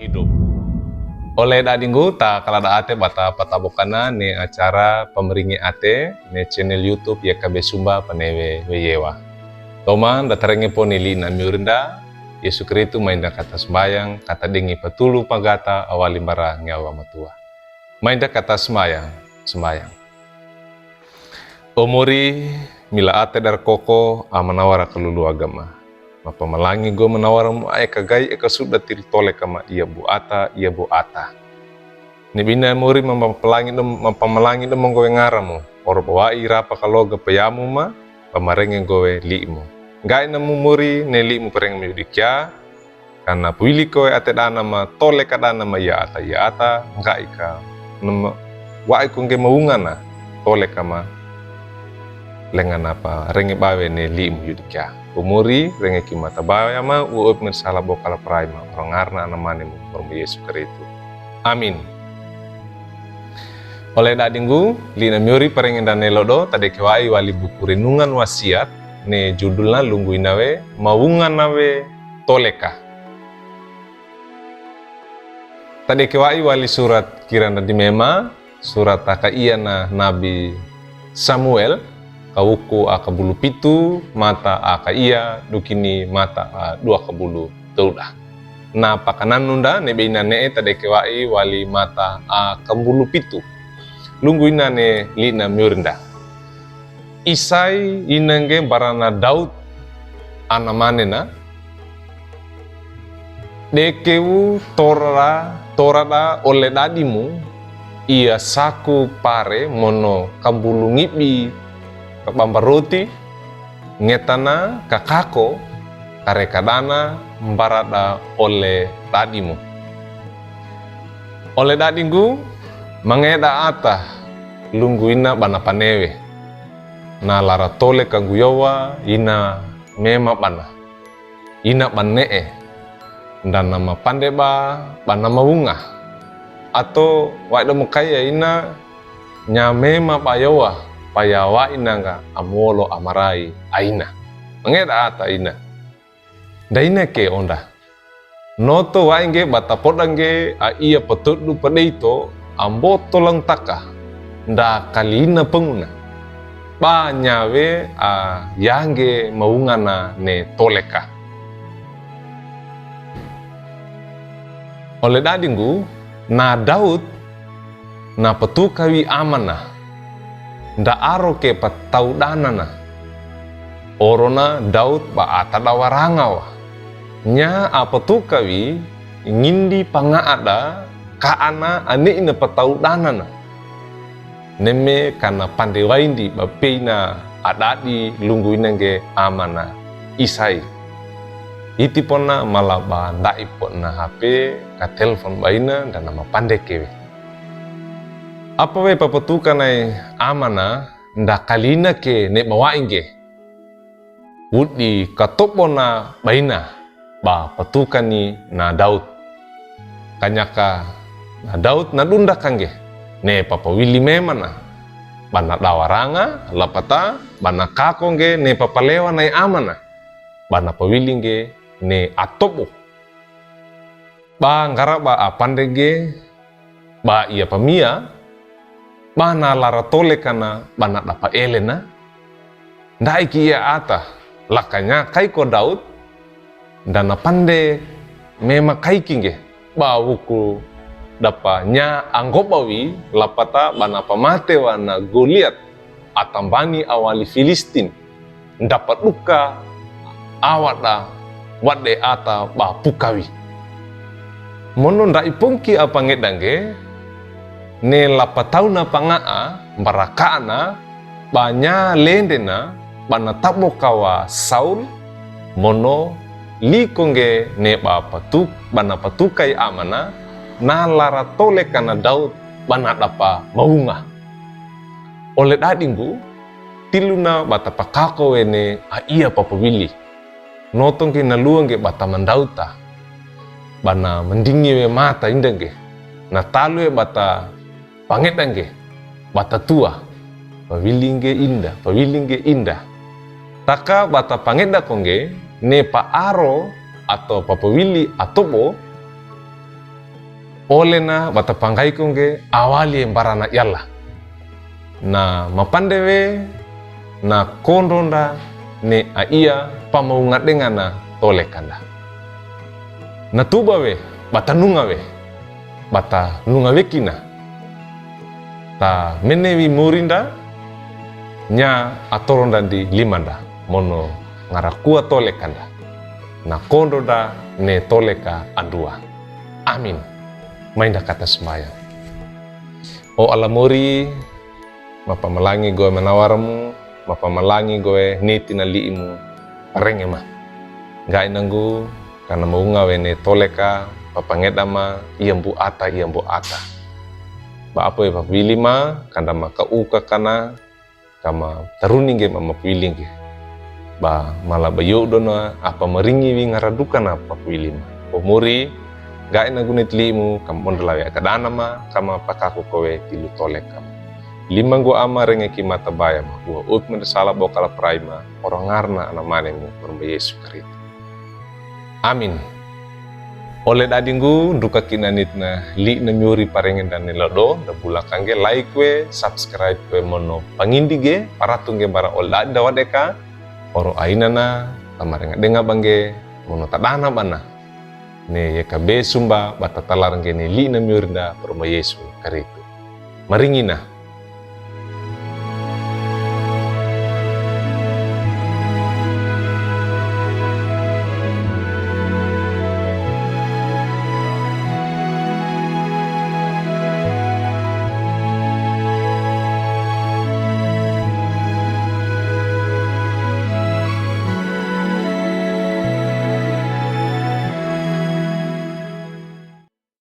hidup. Oleh dadinggu ta kalada ate bata patabokana ne acara pemeringi ate ne channel YouTube YKB Sumba panewe weyewa. Toman datarenge ponili na miurinda Yesu Kristu mainda kata sembayang kata dengi patulu pagata awali bara nyawa matua. Mainda kata sembayang. Omori mila ate dar koko amanawara kelulu agama. Mapa malangi go menawara mu ay kagai eka sudah tiri tole kama ia bu ata. Nibina muri mampamelangi do monggowe ngaramu. Oro bawa ira pakaloga payamu ma pamarenge gowe liimu. Ngai namu muri ne liimu pereng miudikya karena puili kowe ate dana ma tole kadana ma ia ata ngai ka nama wa ikungge maungana tole kama lengan apa renge bawe ne liimu yudikya. Umuri renge kimata bawa ma uop mirsala bokala praima orangarna anamane mu formu Yesu Kristu. Amin. Oleh dadinggu lina miuri perengin dan nelodo tade kewai wali buku renungan wasiat ne judulna lunggu inawe maungan nawe toleka. Tade kewai wali surat kirana dimema surat takaiya na Nabi Samuel kawuku akabulu pitu mata akaiya dukini mata dua kabulu teudah. Na pakanan nunda nebe inane tade kewai wali mata akabulu pitu. Lunggu inane lina miurinda. Isai inange barana Daud anamanena. Dekewu torada oleh dadimu ia saku pare mono kabulu ngibi kabambaroti ngetana kakako karekadana mbarada oleh dadimu. Oleh dadinggu mangeda ata lunggu ina bana panewe na lara tole kaguyowa ina mema bana ina banee dan nama pandeba bana maunga atau waida mukaya ina nyamema bayowa payawa ina nga amolo amarai aina mangeda ata ina daina ke onda noto wainge batapodange a iya petudu padeito amboto lang taka nda kalina penguna banyawe yange maungana ne toleka. Oleh dadinggu na Daud na petukawi amana nda aro ke pataudanana orona Daud ba atadawarangawa nya apetukawi ngindi pangaada kaana ane ina pataudanana neme kana pandewaindi bapeina adadi lunggu inange amana isai iti pona malaba ndai pona HP ka telepon baina dan nama pandekewe apa we papetukanai amana nda kalina ke ne bawainge wudi katopona baina ba petukani na Daud kanyaka na Daud na dunda kange ne papawili memana bana dawaranga lapata bana kakongge ne papalewa nai amana bana pawilinge ne atobo ba ngaraba apandege ba iya pamia bana lara tole kana bana dapa elena ndai kia ata lakanya kaiko Daud dana pande mema kaikinge ba wuku dapa nya anggobawi lapata bana pamate wana Goliat atambani awali Filistin dapat luka awada wade ata ba pukawi mono nda ipungki apa ngedange ne lapatauna pangaa barakana banya lendena bana tabokawa Saul mono likongge ne ba patuk bana patukai amana na lara tole kana Daud bana dapa maunga. Oleh dadinggu tiluna bata pakako wene iya papawili notong ke naluangge bata mandauta bana mendingi we mata indenge na talue bata pangedangge bata tua pawilinge indah taka bata pangeda kongge ne pa aro atau papawili atobo Ole na bata pangkai kunge awali barana yalla. Na mapandewe na kondonda ne aia pamaungat dengan na tole kanda. Na tubawe bata nungawe bata nungawe kina. Ta menewi murinda nya atoronda di limanda mono ngarakua tole kanda. Na kondonda ne tole ka andua. Amin. Mainda kata sembahyang. O alamori mapamalangi goe menawaramu, mapamalangi goe niti na liimu parenge ma. Gai nanggu karena maunga wene toleka papangedama iambu ata. Ba apa ya papili ma kanda maka uka kana kama taruninge mama pilinge. Ba mala bayo dona apa meringi wi ngaradukan apa pilih ma. Omuri gai nanggu nitlimu kam mondalawe kadana ma kama pakaku kowe tilu toleka. Limanggo ama rengeki mata baya ma buah ut mendesala bokala praima orang ngarna anamanemu permba Yesus Kristus. Amin. Oleh dadinggu duka kinanitna li na myuri parengen dan nilado da bulakangge like we subscribe we mono pangindige paratungge bara ol da wadeka oro ainana tamarenga denga bangge mono tadana bana ne yekabe sumba bata talarangge ni li na myuri da permba Yesus Kristus. Maringina